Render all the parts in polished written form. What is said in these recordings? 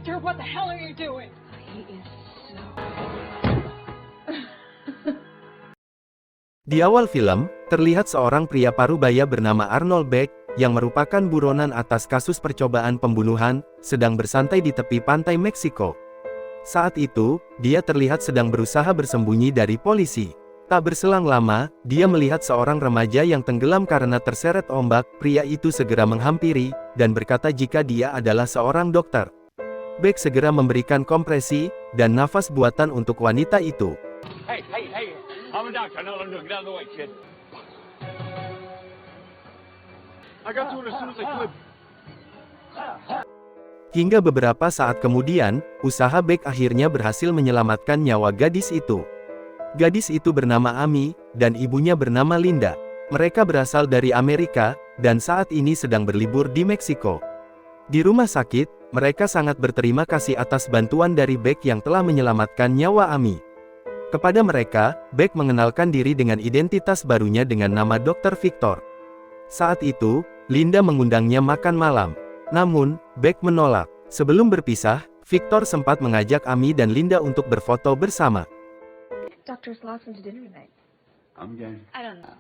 Victor, what the hell are you doing? He is so... Di awal film, terlihat seorang pria parubaya bernama Arnold Beck, yang merupakan buronan atas kasus percobaan pembunuhan, sedang bersantai di tepi pantai Meksiko. Saat itu, dia terlihat sedang berusaha bersembunyi dari polisi. Tak berselang lama, dia melihat seorang remaja yang tenggelam karena terseret ombak. Pria itu segera menghampiri, dan berkata jika dia adalah seorang dokter. Beck segera memberikan kompresi, dan nafas buatan untuk wanita itu. Hey, I'm a doctor. I know what I'm doing. Get out of the way, kid. I got to it as soon as I could. Hingga beberapa saat kemudian, usaha Beck akhirnya berhasil menyelamatkan nyawa gadis itu. Gadis itu bernama Amy, dan ibunya bernama Linda. Mereka berasal dari Amerika, dan saat ini sedang berlibur di Meksiko. Di rumah sakit, mereka sangat berterima kasih atas bantuan dari Beck yang telah menyelamatkan nyawa Amy. Kepada mereka, Beck mengenalkan diri dengan identitas barunya dengan nama Dr. Victor. Saat itu, Linda mengundangnya makan malam. Namun, Beck menolak. Sebelum berpisah, Victor sempat mengajak Amy dan Linda untuk berfoto bersama. Doctor's lost him to dinner tonight. I'm game. I don't know.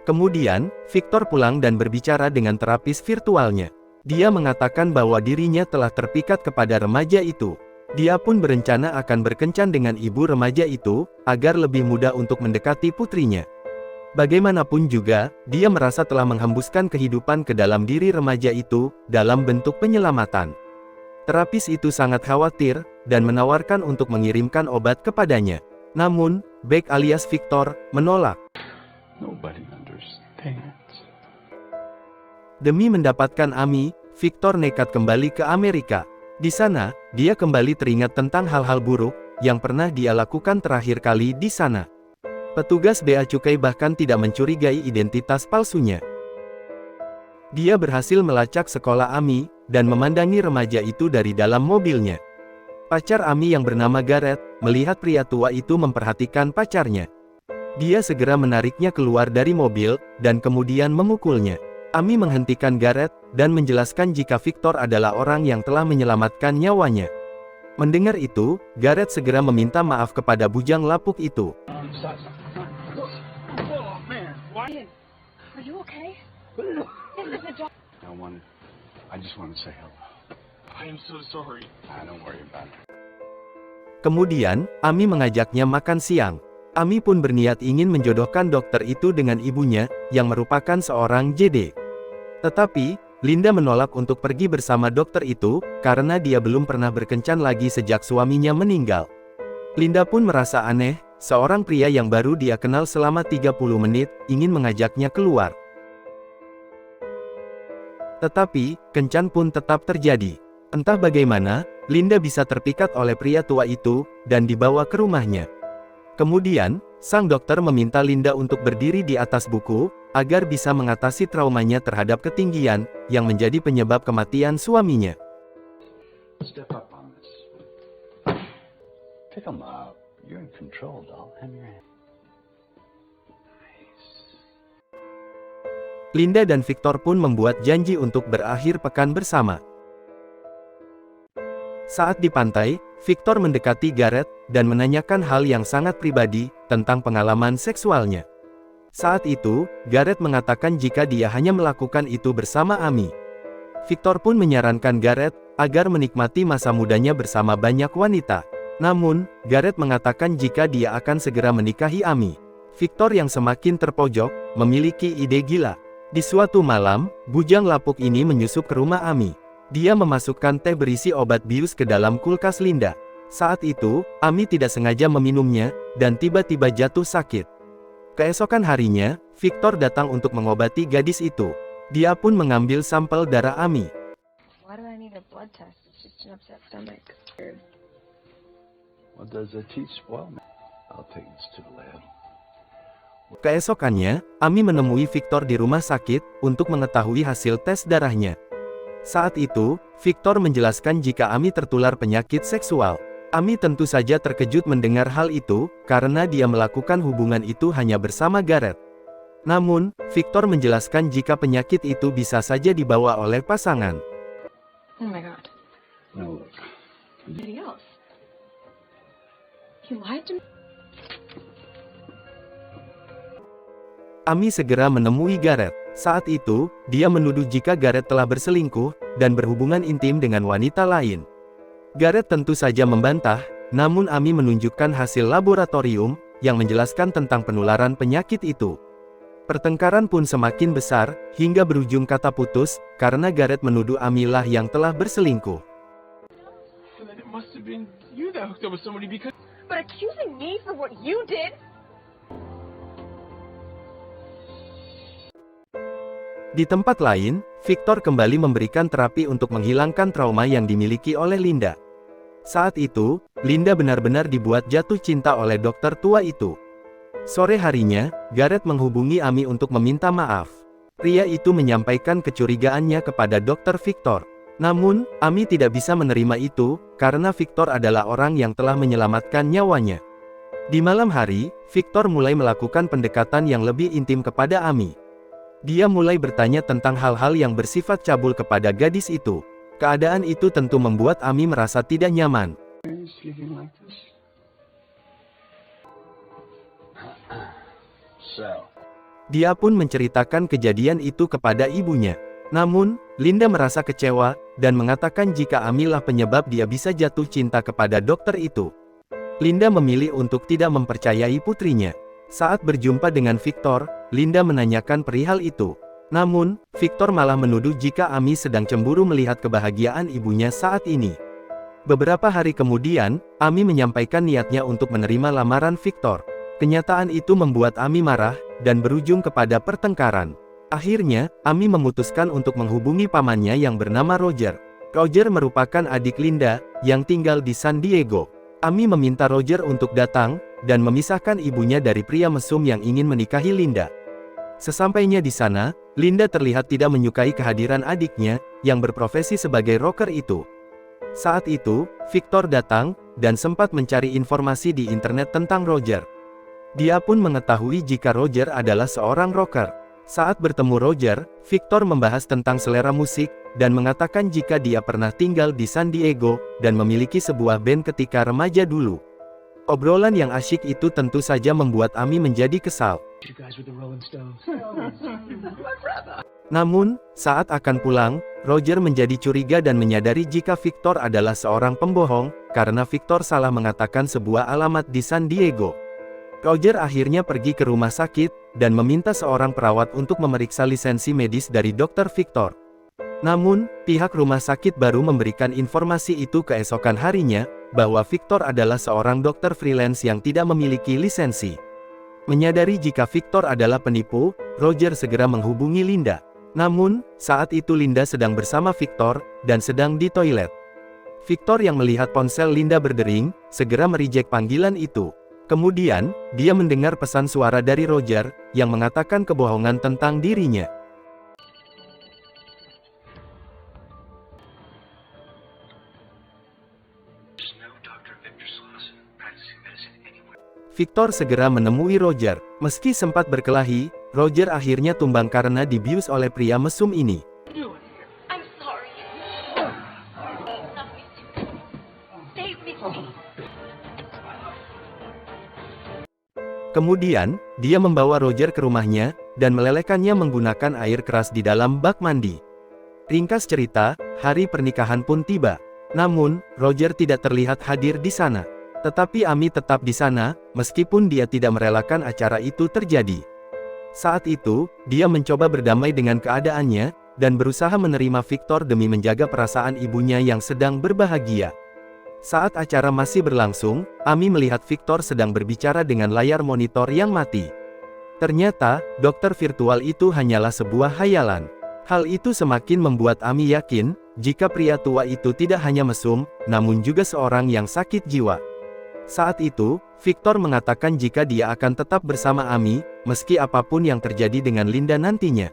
Kemudian, Victor pulang dan berbicara dengan terapis virtualnya. Dia mengatakan bahwa dirinya telah terpikat kepada remaja itu. Dia pun berencana akan berkencan dengan ibu remaja itu, agar lebih mudah untuk mendekati putrinya. Bagaimanapun juga, dia merasa telah menghembuskan kehidupan ke dalam diri remaja itu, dalam bentuk penyelamatan. Terapis itu sangat khawatir, dan menawarkan untuk mengirimkan obat kepadanya. Namun, Beck alias Victor, menolak. Nobody understands. Demi mendapatkan Amy, Victor nekat kembali ke Amerika. Di sana, dia kembali teringat tentang hal-hal buruk, yang pernah dia lakukan terakhir kali di sana. Petugas bea cukai bahkan tidak mencurigai identitas palsunya. Dia berhasil melacak sekolah Amy, dan memandangi remaja itu dari dalam mobilnya. Pacar Amy yang bernama Gareth, melihat pria tua itu memperhatikan pacarnya. Dia segera menariknya keluar dari mobil, dan kemudian memukulnya. Amy menghentikan Gareth, dan menjelaskan jika Victor adalah orang yang telah menyelamatkan nyawanya. Mendengar itu, Gareth segera meminta maaf kepada bujang lapuk itu. Oh, man. Ian, are you okay? I just want to say hello. I am so sorry. Don't worry about it. Kemudian, Amy mengajaknya makan siang. Amy pun berniat ingin menjodohkan dokter itu dengan ibunya, yang merupakan seorang JD. Tetapi, Linda menolak untuk pergi bersama dokter itu, karena dia belum pernah berkencan lagi sejak suaminya meninggal. Linda pun merasa aneh, seorang pria yang baru dia kenal selama 30 menit, ingin mengajaknya keluar. Tetapi, kencan pun tetap terjadi. Entah bagaimana, Linda bisa terpikat oleh pria tua itu, dan dibawa ke rumahnya. Kemudian, sang dokter meminta Linda untuk berdiri di atas buku, agar bisa mengatasi traumanya terhadap ketinggian, yang menjadi penyebab kematian suaminya. Step up on this. Pick 'em up. You're in control, doll. Hand me your hand. Nice. Linda dan Victor pun membuat janji untuk berakhir pekan bersama. Saat di pantai, Victor mendekati Gareth, dan menanyakan hal yang sangat pribadi, tentang pengalaman seksualnya. Saat itu, Gareth mengatakan jika dia hanya melakukan itu bersama Amy. Victor pun menyarankan Gareth, agar menikmati masa mudanya bersama banyak wanita. Namun, Gareth mengatakan jika dia akan segera menikahi Amy. Victor yang semakin terpojok, memiliki ide gila. Di suatu malam, bujang lapuk ini menyusup ke rumah Amy. Dia memasukkan teh berisi obat bius ke dalam kulkas Linda. Saat itu, Amy tidak sengaja meminumnya, dan tiba-tiba jatuh sakit. Keesokan harinya, Victor datang untuk mengobati gadis itu. Dia pun mengambil sampel darah Amy. Why do I need a blood test? It's just an upset stomach. What does that teach? Well, I'll take this to the lab. Keesokannya, Amy menemui Victor di rumah sakit, untuk mengetahui hasil tes darahnya. Saat itu, Victor menjelaskan jika Amy tertular penyakit seksual. Amy tentu saja terkejut mendengar hal itu, karena dia melakukan hubungan itu hanya bersama Gareth. Namun, Victor menjelaskan jika penyakit itu bisa saja dibawa oleh pasangan. Oh my god. No, look. Anybody else? He lied to me? Amy segera menemui Gareth. Saat itu, dia menuduh jika Gareth telah berselingkuh dan berhubungan intim dengan wanita lain. Gareth tentu saja membantah, namun Amy menunjukkan hasil laboratorium yang menjelaskan tentang penularan penyakit itu. Pertengkaran pun semakin besar, hingga berujung kata putus, karena Gareth menuduh Amy lah yang telah berselingkuh. So then it must have been you that hooked up with somebody because... But accusing me for what you did? Di tempat lain, Victor kembali memberikan terapi untuk menghilangkan trauma yang dimiliki oleh Linda. Saat itu, Linda benar-benar dibuat jatuh cinta oleh dokter tua itu. Sore harinya, Gareth menghubungi Amy untuk meminta maaf. Pria itu menyampaikan kecurigaannya kepada dokter Victor. Namun, Amy tidak bisa menerima itu, karena Victor adalah orang yang telah menyelamatkan nyawanya. Di malam hari, Victor mulai melakukan pendekatan yang lebih intim kepada Amy. Dia mulai bertanya tentang hal-hal yang bersifat cabul kepada gadis itu. Keadaan itu tentu membuat Amy merasa tidak nyaman. Sleeping like this? So. Dia pun menceritakan kejadian itu kepada ibunya. Namun, Linda merasa kecewa, dan mengatakan jika Amy lah penyebab dia bisa jatuh cinta kepada dokter itu. Linda memilih untuk tidak mempercayai putrinya. Saat berjumpa dengan Victor, Linda menanyakan perihal itu. Namun, Victor malah menuduh jika Amy sedang cemburu melihat kebahagiaan ibunya saat ini. Beberapa hari kemudian, Amy menyampaikan niatnya untuk menerima lamaran Victor. Kenyataan itu membuat Amy marah, dan berujung kepada pertengkaran. Akhirnya, Amy memutuskan untuk menghubungi pamannya yang bernama Roger. Roger merupakan adik Linda, yang tinggal di San Diego. Amy meminta Roger untuk datang, dan memisahkan ibunya dari pria mesum yang ingin menikahi Linda. Sesampainya di sana, Linda terlihat tidak menyukai kehadiran adiknya, yang berprofesi sebagai rocker itu. Saat itu, Victor datang, dan sempat mencari informasi di internet tentang Roger. Dia pun mengetahui jika Roger adalah seorang rocker. Saat bertemu Roger, Victor membahas tentang selera musik, dan mengatakan jika dia pernah tinggal di San Diego, dan memiliki sebuah band ketika remaja dulu. Obrolan yang asyik itu tentu saja membuat Amy menjadi kesal. Namun, saat akan pulang, Roger menjadi curiga dan menyadari jika Victor adalah seorang pembohong, karena Victor salah mengatakan sebuah alamat di San Diego. Roger akhirnya pergi ke rumah sakit, dan meminta seorang perawat untuk memeriksa lisensi medis dari dokter Victor. Namun, pihak rumah sakit baru memberikan informasi itu keesokan harinya, bahwa Victor adalah seorang dokter freelance yang tidak memiliki lisensi. Menyadari jika Victor adalah penipu, Roger segera menghubungi Linda. Namun, saat itu Linda sedang bersama Victor, dan sedang di toilet. Victor yang melihat ponsel Linda berdering, segera mereject panggilan itu. Kemudian, dia mendengar pesan suara dari Roger, yang mengatakan kebohongan tentang dirinya. Victor segera menemui Roger. Meski sempat berkelahi, Roger akhirnya tumbang karena dibius oleh pria mesum ini. I'm sorry. Save me, please. Kemudian, dia membawa Roger ke rumahnya, dan melelehkannya menggunakan air keras di dalam bak mandi. Ringkas cerita, hari pernikahan pun tiba. Namun, Roger tidak terlihat hadir di sana. Tetapi Amy tetap di sana, meskipun dia tidak merelakan acara itu terjadi. Saat itu, dia mencoba berdamai dengan keadaannya, dan berusaha menerima Victor demi menjaga perasaan ibunya yang sedang berbahagia. Saat acara masih berlangsung, Amy melihat Victor sedang berbicara dengan layar monitor yang mati. Ternyata, dokter virtual itu hanyalah sebuah hayalan. Hal itu semakin membuat Amy yakin, jika pria tua itu tidak hanya mesum, namun juga seorang yang sakit jiwa. Saat itu, Victor mengatakan jika dia akan tetap bersama Amy, meski apapun yang terjadi dengan Linda nantinya.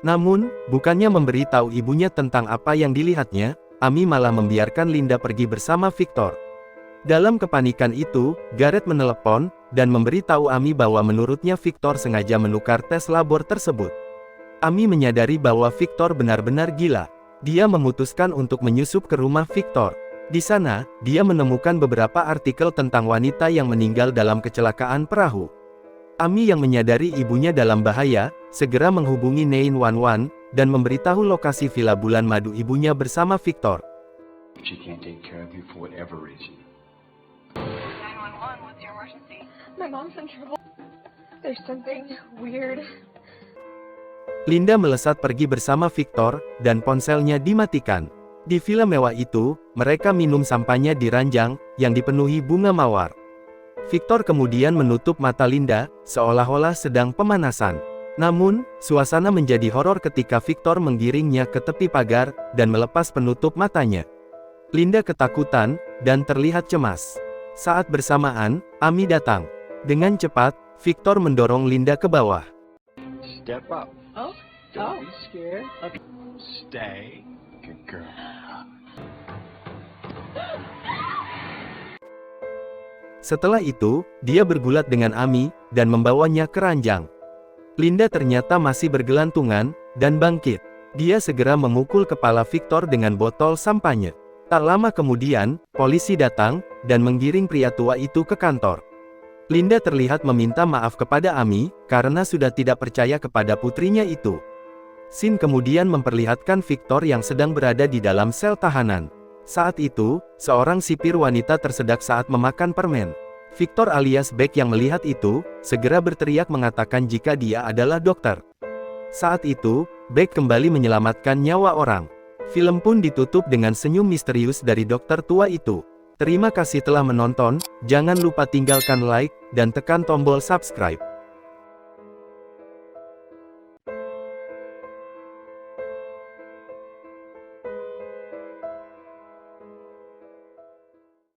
Namun, bukannya memberi tahu ibunya tentang apa yang dilihatnya, Amy malah membiarkan Linda pergi bersama Victor. Dalam kepanikan itu, Garrett menelepon, dan memberitahu Amy bahwa menurutnya Victor sengaja menukar tes labor tersebut. Amy menyadari bahwa Victor benar-benar gila. Dia memutuskan untuk menyusup ke rumah Victor. Di sana, dia menemukan beberapa artikel tentang wanita yang meninggal dalam kecelakaan perahu. Amy yang menyadari ibunya dalam bahaya, segera menghubungi 911, dan memberitahu lokasi villa bulan madu ibunya bersama Victor. She can't take care of you for whatever reason. 911, what's your emergency? My mom's in trouble. There's something weird. Linda melesat pergi bersama Victor, dan ponselnya dimatikan. Di villa mewah itu, mereka minum sampahnya di ranjang, yang dipenuhi bunga mawar. Victor kemudian menutup mata Linda, seolah-olah sedang pemanasan. Namun, suasana menjadi horor ketika Victor menggiringnya ke tepi pagar, dan melepas penutup matanya. Linda ketakutan, dan terlihat cemas. Saat bersamaan, Amy datang. Dengan cepat, Victor mendorong Linda ke bawah. Step up. Oh? Don't be scared. Okay. Stay. Good girl. Setelah itu, dia bergulat dengan Amy, dan membawanya ke ranjang. Linda ternyata masih bergelantungan, dan bangkit. Dia segera memukul kepala Victor dengan botol sampahnya. Tak lama kemudian, polisi datang, dan menggiring pria tua itu ke kantor. Linda terlihat meminta maaf kepada Amy, karena sudah tidak percaya kepada putrinya itu. Scene kemudian memperlihatkan Victor yang sedang berada di dalam sel tahanan. Saat itu, seorang sipir wanita tersedak saat memakan permen. Victor alias Beck yang melihat itu, segera berteriak mengatakan jika dia adalah dokter. Saat itu, Beck kembali menyelamatkan nyawa orang. Film pun ditutup dengan senyum misterius dari dokter tua itu. Terima kasih telah menonton, jangan lupa tinggalkan like, dan tekan tombol subscribe.